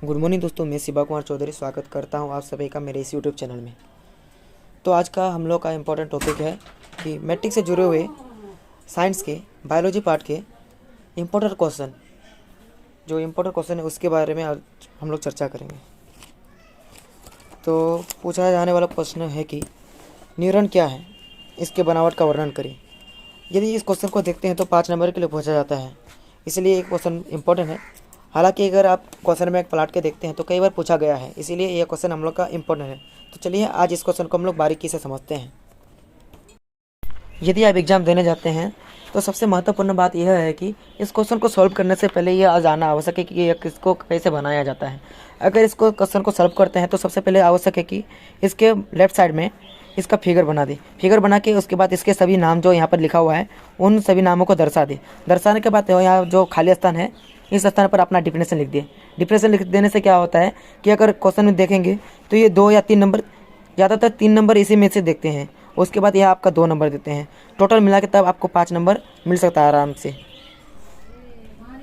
Good morning दोस्तों, मैं शिवा कुमार चौधरी स्वागत करता हूं आप सभी का मेरे इस यूट्यूब चैनल में। तो आज का हम लोग का इम्पोर्टेंट टॉपिक है कि मैट्रिक से जुड़े हुए साइंस के बायोलॉजी पार्ट के इम्पोर्टेंट क्वेश्चन है उसके बारे में आज हम लोग चर्चा करेंगे। तो पूछा जाने वाला प्रश्न है कि न्यूरॉन क्या है, इसके बनावट का वर्णन करें। यदि इस क्वेश्चन को देखते हैं तो 5 नंबर के लिए पूछा जाता है, इसलिए एक क्वेश्चन इंपॉर्टेंट है। हालांकि अगर आप क्वेश्चन में पलट के देखते हैं तो कई बार पूछा गया है, इसीलिए यह क्वेश्चन हम लोग का इम्पोर्टेंट है। तो चलिए आज इस क्वेश्चन को हम लोग बारीकी से समझते हैं। यदि आप एग्ज़ाम देने जाते हैं तो सबसे महत्वपूर्ण बात यह है कि इस क्वेश्चन को सॉल्व करने से पहले यह जानना आवश्यक है कि यह किसको कैसे बनाया जाता है। अगर इसको क्वेश्चन को सॉल्व करते हैं तो सबसे पहले आवश्यक है कि इसके लेफ्ट साइड में इसका फिगर बना दे। फिगर बना के उसके बाद इसके सभी नाम जो यहाँ पर लिखा हुआ है उन सभी नामों को दर्शा दे। दर्शाने के बाद यहाँ जो खाली स्थान है इस स्थान पर अपना डिफिनेशन लिख दिए। डिफिनेशन लिख देने से क्या होता है कि अगर क्वेश्चन में देखेंगे तो ये 2 या 3 नंबर, ज़्यादातर 3 नंबर इसी में से देखते हैं। उसके बाद यह आपका 2 नंबर देते हैं, टोटल मिला के तब आपको 5 नंबर मिल सकता है आराम से।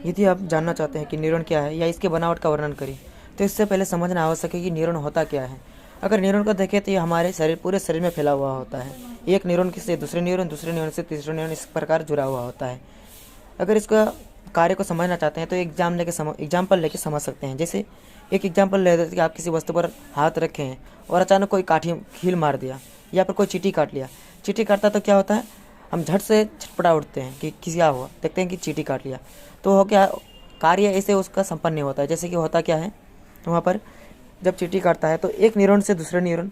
यदि आप जानना चाहते हैं कि न्यूरॉन क्या है या इसके बनावट का वर्णन करें तो इससे पहले समझना आवश्यक है कि न्यूरॉन होता क्या है। अगर न्यूरॉन को देखें तो ये हमारे पूरे शरीर में फैला हुआ होता है। एक न्यूरॉन से दूसरे न्यूरॉन से तीसरे न्यूरॉन इस प्रकार जुड़ा हुआ होता है। अगर इसका कार्य को समझना चाहते हैं तो एग्जाम्पल लेके समझ सकते हैं। जैसे एक एग्जाम्पल ले देते कि आप किसी वस्तु पर हाथ रखे हैं और अचानक कोई काठी कील मार दिया या फिर कोई चींटी काट लिया। चींटी काटता तो क्या होता है, हम झट से छटपटा उठते हैं कि क्या हुआ, देखते हैं कि चींटी काट लिया। तो हो क्या कार्य ऐसे उसका संपन्न नहीं होता है। जैसे कि होता क्या है, वहाँ पर जब चींटी काटता है तो एक न्यूरॉन से दूसरे न्यूरॉन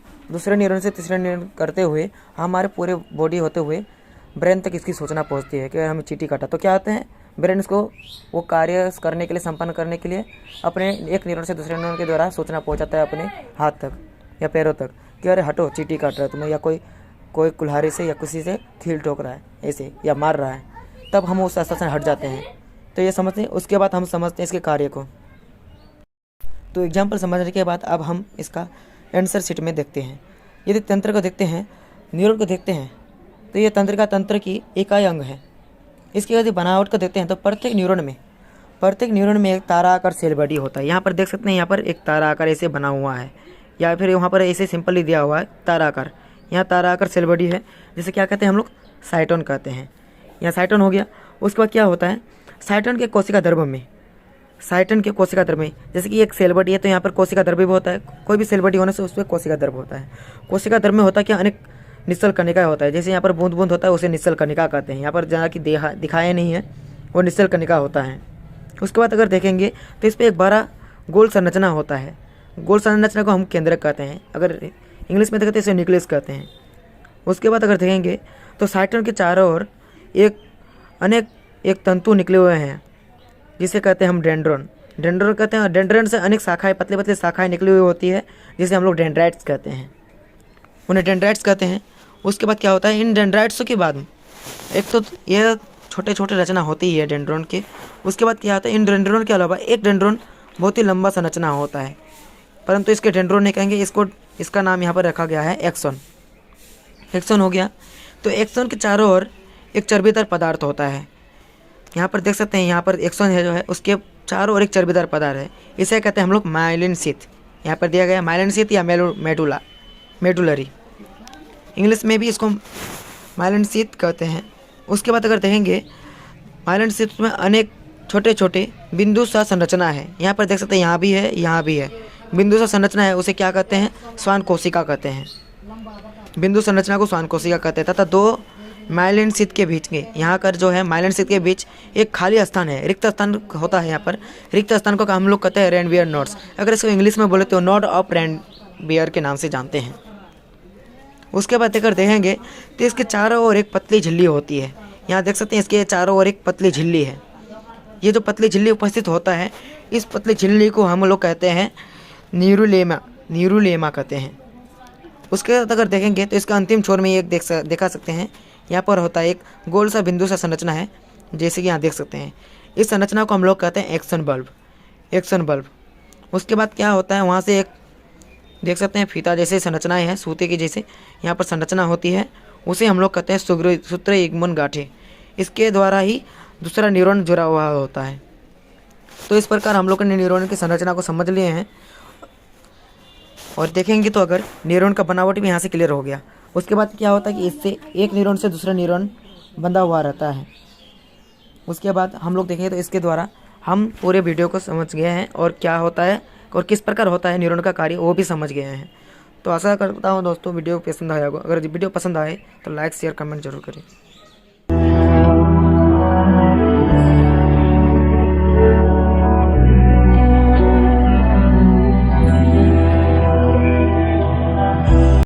से तीसरे न्यूरॉन करते हुए हमारे पूरे बॉडी होते हुए ब्रेन तक इसकी सूचना पहुँचती है कि हमें चींटी काटा। तो क्या होते हैं, ब्रेन को वो कार्य करने के लिए, संपन्न करने के लिए अपने एक न्यूरॉन से दूसरे न्यूरॉन के द्वारा सूचना पहुंचाता है अपने हाथ तक या पैरों तक कि अरे हटो, चींटी काट रहा है तुम्हें, या कोई कुल्हाड़ी से या किसी से कील ठोक रहा है ऐसे या मार रहा है। तब हम उस स्थल से हट जाते हैं। तो ये समझते हैं। उसके बाद हम समझते हैं इसके कार्य को। तो एग्जाम्पल समझने के बाद अब हम इसका आंसर शीट में देखते हैं। यदि तंत्र को देखते हैं, न्यूरॉन को देखते हैं, तो ये तंत्र की इकाई अंग है। इसकी यदि बनावट को देखते हैं तो प्रत्येक न्यूरॉन में एक तारा आकार सेल बॉडी होता है। यहाँ पर देख सकते हैं, यहाँ पर एक तारा आकार ऐसे बना हुआ है, या फिर वहाँ पर ऐसे सिंपली दिया हुआ है तारा आकार। यहाँ तारा आकार सेल बॉडी है, जिसे क्या कहते हैं हम लोग, साइटोन कहते हैं। यहाँ साइटोन हो गया। उसके बाद क्या होता है, साइटोन के कोशिका द्रव्य में जैसे कि एक सेल बॉडी है तो यहाँ पर कोशिका द्रव्य भी होता है। कोई भी सेल बॉडी होने से उस पर कोशिका द्रव्य होता है। कोशिका द्रव्य में होता है क्या, अनेक निश्चल कणिका होता है। जैसे यहाँ पर बूंद बूंद होता है उसे निश्चल कणिका कहते हैं। यहाँ पर जहाँ की दिखाया नहीं है वो निश्चल कणिका होता है। उसके बाद अगर देखेंगे तो इस पर एक बड़ा गोल संरचना होता है। गोल संरचना को हम केंद्रक कहते हैं, अगर इंग्लिश में देखते हैं इसे न्यूक्लियस कहते हैं। उसके बाद अगर देखेंगे तो साइटोन के चारों ओर एक तंतु निकले हुए हैं, जिसे कहते हैं हम डेंड्रॉन कहते हैं। डेंड्रॉन से अनेक शाखाएं, पतली पतली शाखाएं निकली हुई होती है, जिसे हम लोग डेंड्राइट्स कहते हैं। उन्हें डेंड्राइट्स कहते हैं। उसके बाद क्या होता है, इन डेंड्राइट्स के बाद एक तो यह छोटे छोटे रचना होती है डेंड्रॉन के। उसके बाद क्या होता है, इन डेंड्रॉन के अलावा एक डेंड्रॉन बहुत ही लंबा संरचना होता है, परंतु इसके डेंड्रॉन नहीं कहेंगे, इसका नाम यहाँ पर रखा गया है एक्सॉन हो गया। तो एक्सॉन के चारों ओर एक चर्बीदार पदार्थ होता है। यहाँ पर देख सकते हैं, यहाँ पर एक्सॉन है जो है उसके चारों ओर एक चर्बीदार पदार्थ है, इसे कहते हैं हम लोग माइलिन शीथ। यहाँ पर दिया गया माइलिन शीथ या मेडुलरी, इंग्लिश में भी इसको माइलिन शीथ कहते हैं। उसके बाद अगर देखेंगे माइलिन शीथ में अनेक छोटे छोटे बिंदु सा संरचना है। यहाँ पर देख सकते हैं, यहाँ भी है बिंदु सा संरचना है, उसे क्या कहते हैं, श्वान कोशिका कहते हैं। बिंदु संरचना को श्वान कोशिका कहते हैं। तथा 2 माइलिन शीथ के बीच में, यहाँ कर जो है माइलिन शीथ के बीच एक खाली स्थान है, रिक्त स्थान होता है। यहाँ पर रिक्त स्थान को हम लोग कहते हैं रेनवियर नोड्स। अगर इसको इंग्लिश में बोले तो नोड ऑफ रेनवियर के नाम से जानते हैं। उसके बाद अगर देखेंगे तो इसके चारों ओर एक पतली झिल्ली होती है। यहाँ देख सकते हैं इसके चारों ओर एक पतली झिल्ली है। ये जो पतली झिल्ली उपस्थित होता है, इस पतली झिल्ली को हम लोग कहते हैं न्यूरुलेमा कहते हैं। उसके बाद अगर देखेंगे तो इसका अंतिम छोर में एक देखा सकते हैं, यहाँ पर होता है एक गोल सा बिंदु सा संरचना है, जैसे कि यहाँ देख सकते हैं। इस संरचना को हम लोग कहते हैं एक्सन बल्ब। उसके बाद क्या होता है, वहाँ से एक देख सकते हैं फीता जैसे संरचनाएं हैं, सूते की जैसे यहाँ पर संरचना होती है, उसे हम लोग कहते हैं सूत्र युग्मन गांठें। इसके द्वारा ही दूसरा न्यूरॉन जुड़ा हुआ होता है। तो इस प्रकार हम लोग ने न्यूरॉन की संरचना को समझ लिए हैं और देखेंगे तो अगर न्यूरॉन का बनावट भी यहाँ से क्लियर हो गया। उसके बाद क्या होता है कि इससे एक न्यूरॉन से दूसरा न्यूरॉन बंधा हुआ रहता है। उसके बाद हम लोग देखेंगे तो इसके द्वारा हम पूरे वीडियो को समझ गए हैं और क्या होता है और किस प्रकार होता है न्यूरॉन का कार्य वो भी समझ गए हैं। तो आशा करता हूँ दोस्तों वीडियो पसंद आया होगा। अगर वीडियो पसंद आए तो लाइक शेयर कमेंट जरूर करें।